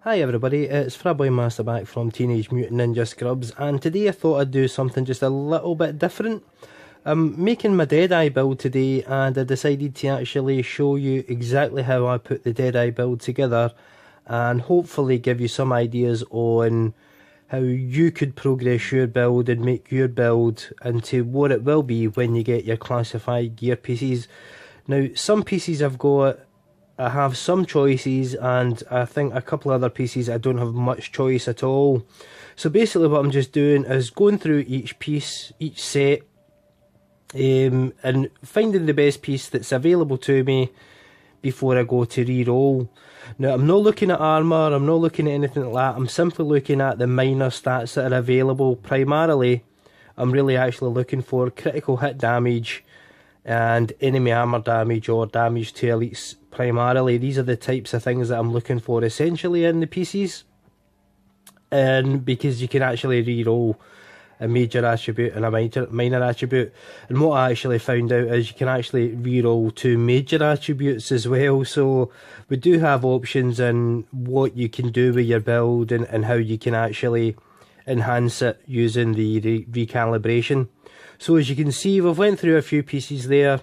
Hi everybody, it's Fraboy Master back from Teenage Mutant Ninja Scrubs, and today I thought I'd do something just a little bit different. I'm making my Deadeye build today, and I decided to actually show you exactly how I put the Deadeye build together and hopefully give you some ideas on how you could progress your build and make your build into what it will be when you get your classified gear pieces. Now, some pieces I have some choices, and I think a couple other pieces I don't have much choice at all. So basically what I'm just doing is going through each piece, each set, and finding the best piece that's available to me before I go to re-roll. Now, I'm not looking at armour, I'm not looking at anything like that, I'm simply looking at the minor stats that are available. Primarily, I'm really actually looking for critical hit damage and enemy armour damage or damage to elites. Primarily, these are the types of things that I'm looking for essentially in the pieces, and because you can actually re-roll a major attribute and a minor attribute, and what I actually found out is you can actually re-roll two major attributes as well. So we do have options in what you can do with your build and how you can actually enhance it using the recalibration. So as you can see, we've went through a few pieces there,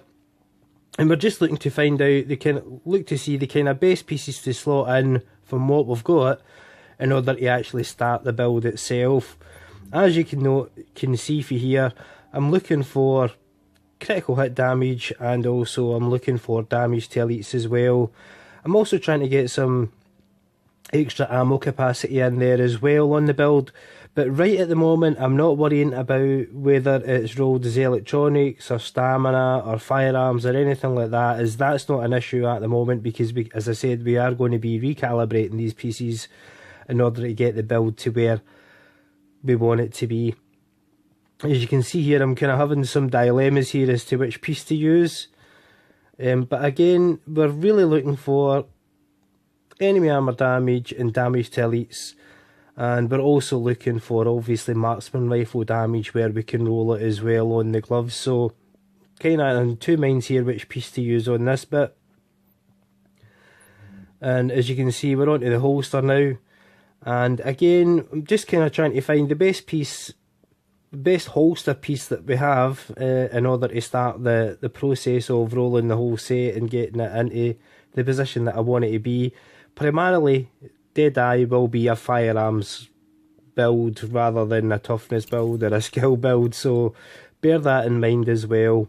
and we're just looking to find out the kind of best pieces to slot in from what we've got in order to actually start the build itself. As you can see for here, I'm looking for critical hit damage, and also I'm looking for damage to elites as well. I'm also trying to get some extra ammo capacity in there as well on the build, but right at the moment I'm not worrying about whether it's rolled as electronics or stamina or firearms or anything like that, as that's not an issue at the moment, because as I said, we are going to be recalibrating these pieces in order to get the build to where we want it to be. As you can see here, I'm kind of having some dilemmas here as to which piece to use, but again, we're really looking for enemy armour damage and damage to elites, and we're also looking for obviously marksman rifle damage where we can roll it as well on the gloves. So kind of in two minds here which piece to use on this bit. And as you can see, we're onto the holster now, and again I'm just kind of trying to find the best holster piece that we have in order to start the process of rolling the whole set and getting it into the position that I want it to be. Primarily, Deadeye will be a firearms build rather than a toughness build or a skill build, so bear that in mind as well.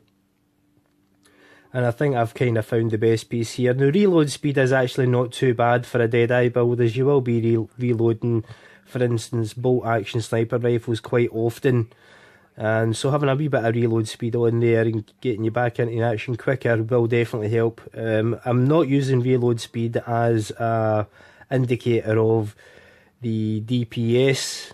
And I think I've kind of found the best piece here. Now, reload speed is actually not too bad for a Deadeye build, as you will be reloading, for instance, bolt action sniper rifles quite often. And so having a wee bit of reload speed on there and getting you back into action quicker will definitely help. I'm not using reload speed as a indicator of the DPS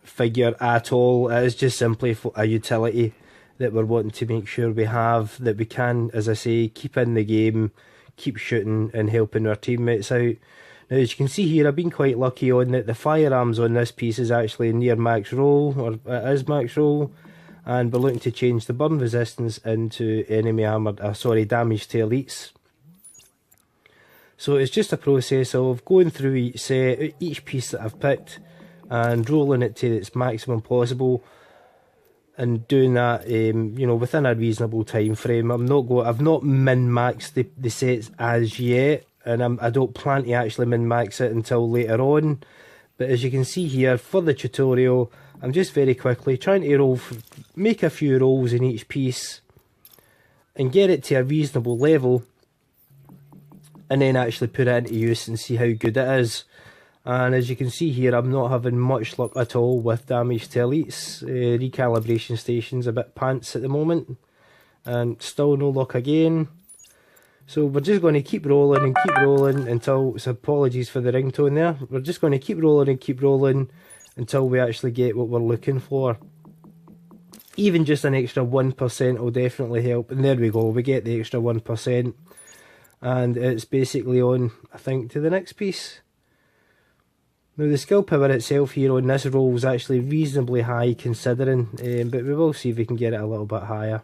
figure at all. It is just simply for a utility that we're wanting to make sure we have, that we can, as I say, keep in the game, keep shooting and helping our teammates out. Now, as you can see here, I've been quite lucky on that the firearms on this piece is actually near max roll, or it is max roll, and we're looking to change the burn resistance into enemy armoured, damage to elites. So it's just a process of going through each set, each piece that I've picked, and rolling it to its maximum possible, and doing that, within a reasonable time frame. I've not min-maxed the sets as yet, and I don't plan to actually min-max it until later on. But as you can see here, for the tutorial, I'm just very quickly trying to make a few rolls in each piece and get it to a reasonable level, and then actually put it into use and see how good it is. And as you can see here, I'm not having much luck at all with damage to elites. Recalibration station's a bit pants at the moment, and still no luck again. So we're just going to keep rolling until, so apologies for the ringtone there, we're just going to keep rolling until we actually get what we're looking for. Even just an extra 1% will definitely help, and there we go, we get the extra 1%, and it's basically on, I think, to the next piece. Now, the skill power itself here on this roll is actually reasonably high considering, but we will see if we can get it a little bit higher.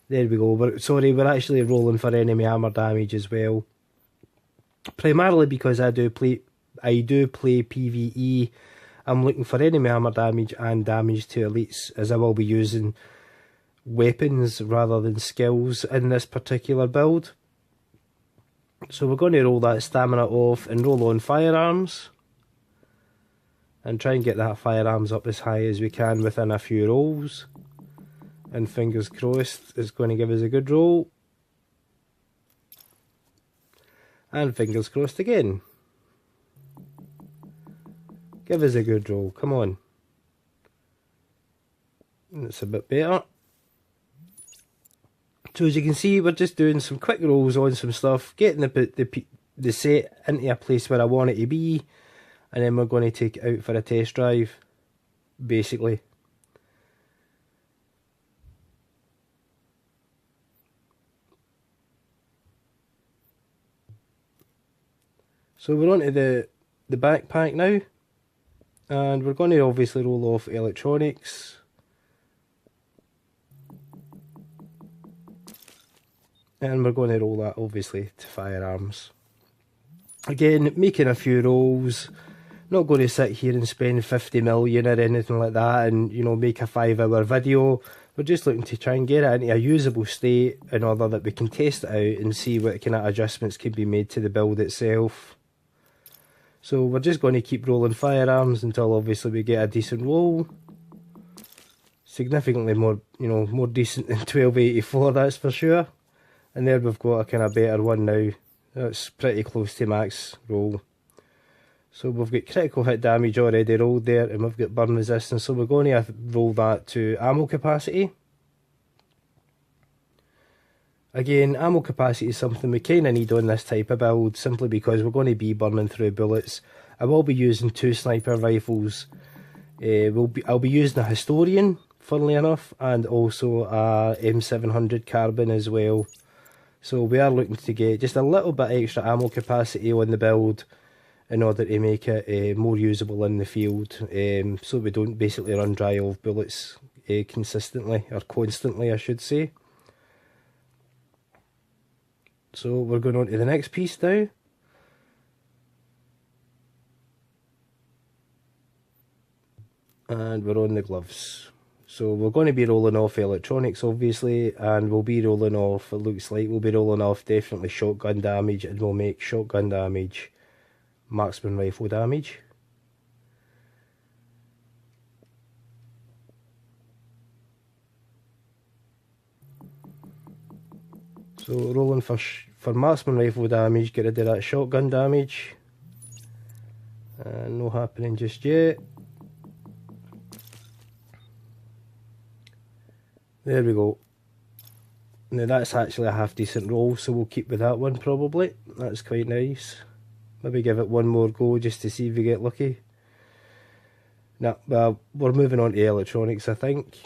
There we go. We're actually rolling for enemy armour damage as well. primarily because I do play PvE. I'm looking for enemy armor damage and damage to elites, as I will be using weapons rather than skills in this particular build. So we're going to roll that stamina off and roll on firearms and try and get that firearms up as high as we can within a few rolls, and fingers crossed it's going to give us a good roll, and fingers crossed again, give us a good roll, come on. It's a bit better. So as you can see, we're just doing some quick rolls on some stuff, getting the set into a place where I want it to be, and then we're going to take it out for a test drive, basically. So we're on to the backpack now, and we're going to obviously roll off electronics. And we're going to roll that obviously to firearms. Again, making a few rolls, not going to sit here and spend 50 million or anything like that and, you know, make a 5-hour video. We're just looking to try and get it into a usable state in order that we can test it out and see what kind of adjustments can be made to the build itself. So we're just going to keep rolling firearms until obviously we get a decent roll. Significantly more, you know, more decent than 1284, that's for sure. And there we've got a kind of better one now. That's pretty close to max roll. So we've got critical hit damage already rolled there, and we've got burn resistance, so we're going to roll that to ammo capacity. Again, ammo capacity is something we kind of need on this type of build, simply because we're going to be burning through bullets. I will be using 2 sniper rifles. I'll be using a Historian, funnily enough, and also a M700 carbine as well. So we are looking to get just a little bit extra ammo capacity on the build in order to make it more usable in the field, so we don't basically run dry of bullets consistently, or constantly I should say. So we're going on to the next piece now. And we're on the gloves. So we're going to be rolling off electronics obviously, and we'll be rolling off, it looks like we'll be rolling off definitely shotgun damage, and we'll make shotgun damage marksman rifle damage. So rolling for marksman rifle damage, get rid of that shotgun damage. No happening just yet. There we go. Now that's actually a half decent roll, so we'll keep with that one probably. That's quite nice. Maybe give it one more go just to see if we get lucky. Nah, well, we're moving on to electronics, I think.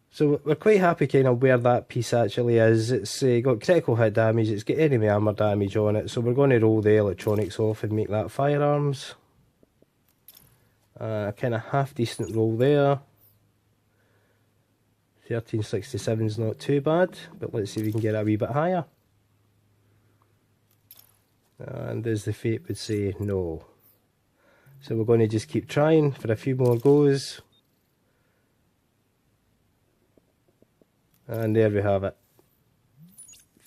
So we're quite happy kind of where that piece actually is. It's got critical hit damage, it's got enemy armour damage on it, so we're going to roll the electronics off and make that firearms. Kind of half decent roll there. 1367 is not too bad, but let's see if we can get it a wee bit higher. And as the fate would say, no. So we're going to just keep trying for a few more goes. And there we have it.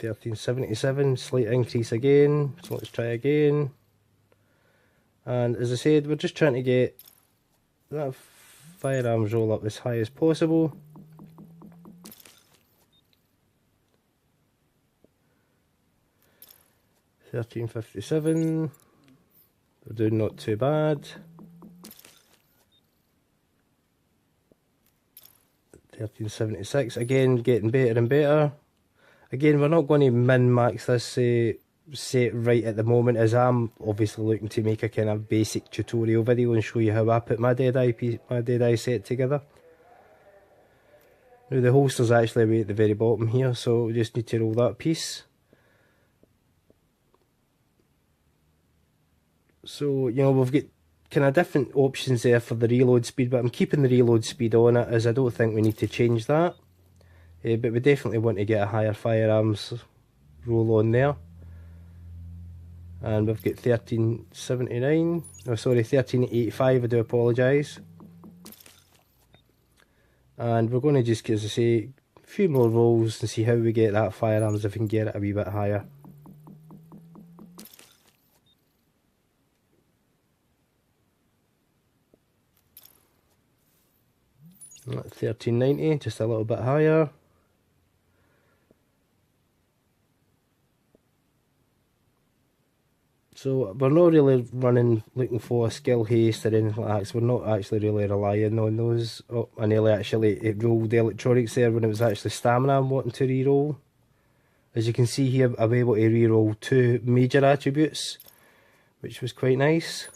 1377, slight increase again, so let's try again. And as I said, we're just trying to get that firearms roll up as high as possible. 1357, we're doing not too bad. 1376, again getting better and better. Again, we're not going to min-max this set right at the moment, as I'm obviously looking to make a kind of basic tutorial video and show you how I put my Deadeye set together. Now the holster's actually way at the very bottom here, so we just need to roll that piece. So, you know, we've got kind of different options there for the reload speed, but I'm keeping the reload speed on it, as I don't think we need to change that. But we definitely want to get a higher firearms roll on there. And we've got 1379, oh sorry, 1385, I do apologise. And we're going to just, as I say, a few more rolls and see how we get that firearms, if we can get it a wee bit higher. At 1390, just a little bit higher. So we're not really looking for a skill haste or anything like that, so we're not actually really relying on those. Oh, I nearly actually rolled the electronics there when it was actually stamina I'm wanting to reroll. As you can see here, I'm able to reroll 2 major attributes, which was quite nice.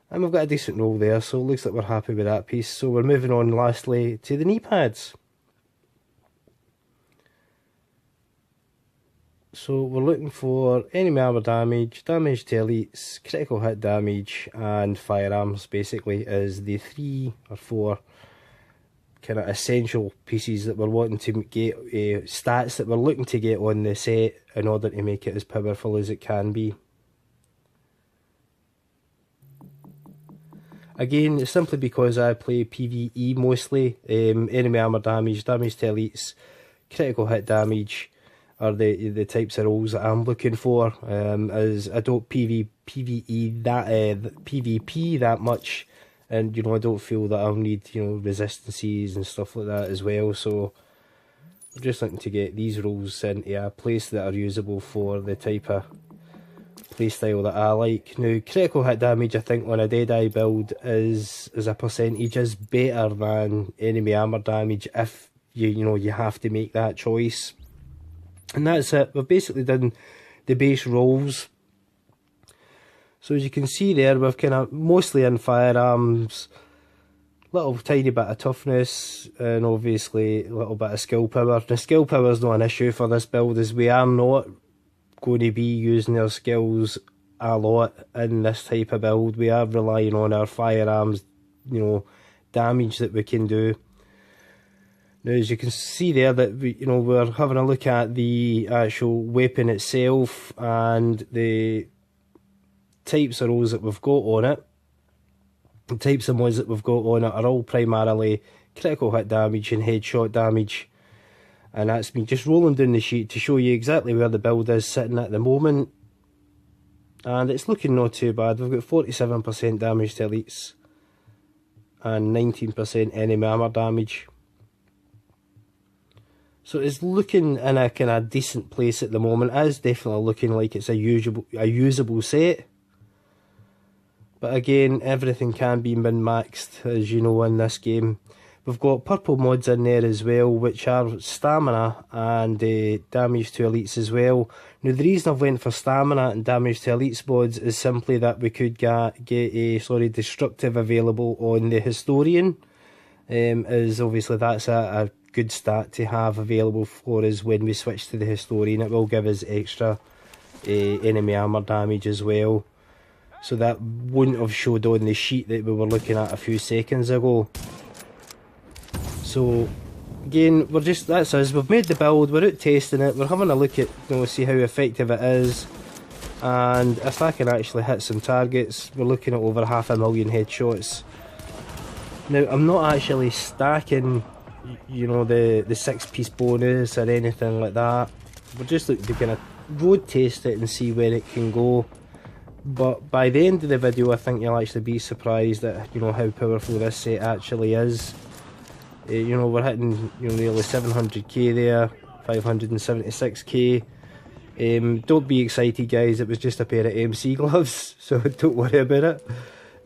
And we've got a decent roll there, so it looks like we're happy with that piece. So we're moving on lastly to the knee pads. So we're looking for enemy armour damage, damage to elites, critical hit damage, and firearms basically is the 3 or 4 kind of essential pieces that we're wanting to get, stats that we're looking to get on the set in order to make it as powerful as it can be. Again, it's simply because I play PvE mostly. Enemy armour damage, damage to elites, critical hit damage are the types of rolls that I'm looking for. As I don't PvP that much, and I don't feel that I'll need resistances and stuff like that as well. So I'm just looking to get these rolls into a place that are usable for the type of playstyle that I like. Now, critical hit damage, I think on a Deadeye build is as a percentage is better than enemy armour damage if you have to make that choice. And that's it. We've basically done the base rolls. So as you can see there, we've kind of mostly in firearms, little tiny bit of toughness, and obviously a little bit of skill power. The skill power is not an issue for this build, as we are not going to be using our skills a lot in this type of build. We are relying on our firearms, damage that we can do. Now, as you can see there, that we're having a look at the actual weapon itself and the types of rolls that we've got on it. The types of mods that we've got on it are all primarily critical hit damage and headshot damage. And that's me just rolling down the sheet to show you exactly where the build is sitting at the moment. And it's looking not too bad. We've got 47% damage to elites and 19% enemy armour damage. So it's looking in a kind of decent place at the moment. It is definitely looking like it's a usable set. But again, everything can be min-maxed, as you know, in this game. We've got purple mods in there as well, which are stamina and damage to elites as well. Now, the reason I've went for stamina and damage to elites mods is simply that we could get a destructive available on the historian. As obviously that's a good stat to have available for us when we switch to the historian. It will give us extra enemy armour damage as well. So that wouldn't have showed on the sheet that we were looking at a few seconds ago. So again, that's us. We've made the build, we're out testing it, we're having a look at see how effective it is. And if I can actually hit some targets, we're looking at over 500,000 headshots. Now, I'm not actually stacking the 6-piece bonus or anything like that. We're just looking to kind of road test it and see where it can go. But by the end of the video, I think you'll actually be surprised at how powerful this set actually is. We're hitting nearly 700k there, 576k. Don't be excited, guys. It was just a pair of MC gloves, so don't worry about it.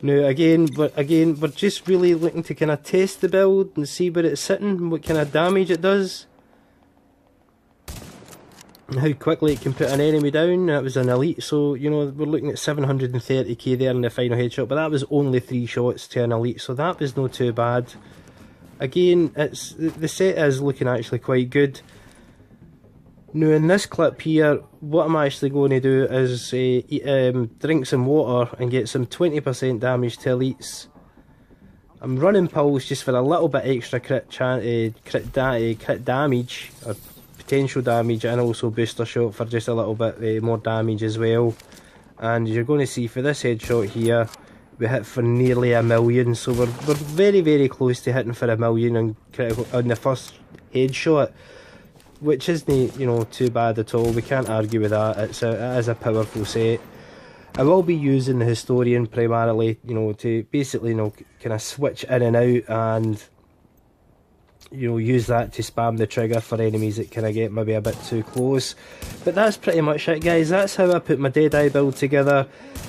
Now, again, we're just really looking to kind of test the build and see where it's sitting, what kind of damage it does, and how quickly it can put an enemy down. That was an elite, so we're looking at 730k there in the final headshot, but that was only 3 shots to an elite, so that was not too bad. Again, the set is looking actually quite good. Now, in this clip here, what I'm actually going to do is drink some water and get some 20% damage to elites. I'm running pulse just for a little bit extra crit damage, or potential damage and also booster shot for just a little bit more damage as well. And you're going to see for this headshot here, we hit for nearly 1,000,000, so we're very close to hitting for 1,000,000 on critical on the first headshot, which isn't, you know, too bad at all. We can't argue with that. It is a powerful set. I will be using the Historian primarily, you know, to basically, you know, kind of switch in and out and, you know, use that to spam the trigger for enemies that kind of get maybe a bit too close. But that's pretty much it, guys. That's how I put my Deadeye build together.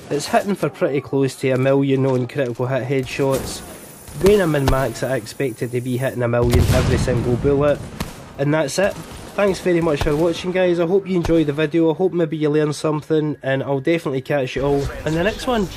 It's hitting for pretty close to 1,000,000 on critical hit headshots. When I'm in max, I expected to be hitting 1,000,000 every single bullet. And that's it. Thanks very much for watching, guys. I hope you enjoyed the video. I hope maybe you learned something, and I'll definitely catch you all in the next one.